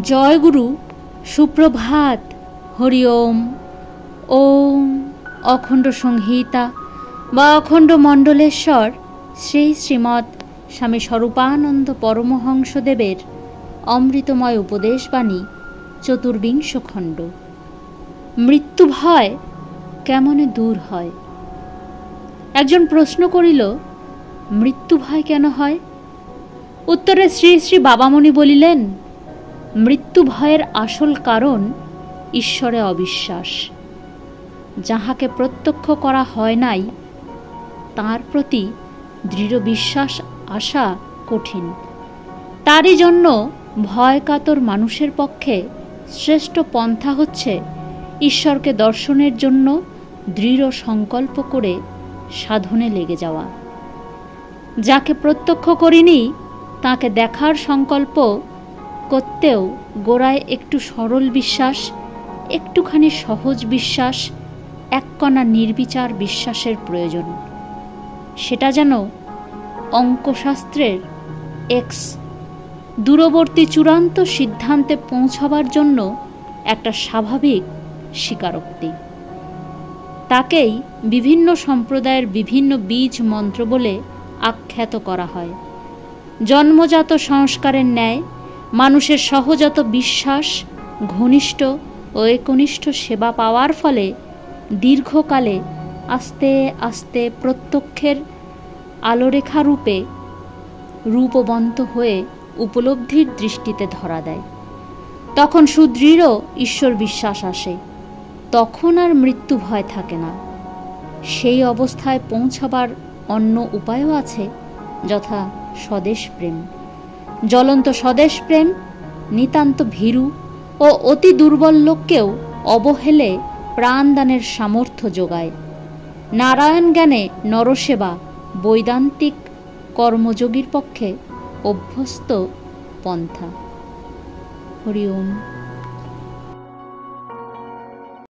জয় গুরু, সুপ্রভাত, হরি ওম। ওম অখণ্ড সংহিতা বা অখণ্ড মণ্ডলেশ্বর শ্রী শ্রীমৎ স্বামী স্বরূপানন্দ পরমহংসদেবের অমৃতময় উপদেশবাণী, চতুর্বিংশ খণ্ড। মৃত্যু ভয় কেমনে দূর হয়? একজন প্রশ্ন করিল, মৃত্যু ভয় কেন হয়? উত্তরে শ্রী শ্রী বাবামণি বলিলেন, মৃত্যু ভয়ের আসল কারণ ঈশ্বরে অবিশ্বাস। যাহাকে প্রত্যক্ষ করা হয় নাই তার প্রতি দৃঢ় বিশ্বাস আসা কঠিন। তারই জন্য ভয় কাতর মানুষের পক্ষে শ্রেষ্ঠ পন্থা হচ্ছে ঈশ্বরকে দর্শনের জন্য দৃঢ় সংকল্প করে সাধনে লেগে যাওয়া। যাকে প্রত্যক্ষ করিনি তাকে দেখার সংকল্প করতেও গোড়ায় একটু সরল বিশ্বাস, একটুখানি সহজ বিশ্বাস, এক কণা নির্বিচার বিশ্বাসের প্রয়োজন। সেটা যেন অঙ্কশাস্ত্রের এক্স দূরবর্তী চূড়ান্ত সিদ্ধান্তে পৌঁছবার জন্য একটা স্বাভাবিক স্বীকারোক্তি। তাকেই বিভিন্ন সম্প্রদায়ের বিভিন্ন বীজ মন্ত্র বলে আখ্যাত করা হয়। জন্মজাত সংস্কারের ন্যায় মানুষের সহজাত বিশ্বাস, ঘনিষ্ঠ ও একনিষ্ঠ সেবা পাওয়ার ফলে দীর্ঘকালে আস্তে আস্তে প্রত্যক্ষের আলোরেখা রূপে রূপবন্ত হয়ে উপলব্ধির দৃষ্টিতে ধরা দেয়। তখন সুদৃঢ় ঈশ্বর বিশ্বাস আসে, তখন আর মৃত্যু ভয় থাকে না। সেই অবস্থায় পৌঁছাবার অন্য উপায়ও আছে, যথা স্বদেশ প্রেম। জ্বলন্ত স্বদেশ প্রেম নিতান্ত ভীরু ও অতি দুর্বল লোককেও অবহেলে প্রাণদানের সামর্থ্য যোগায়। নারায়ণ জ্ঞানে নরসেবা বৈদান্তিক কর্মযোগীর পক্ষে অভ্যস্ত পন্থা। হরি ওম।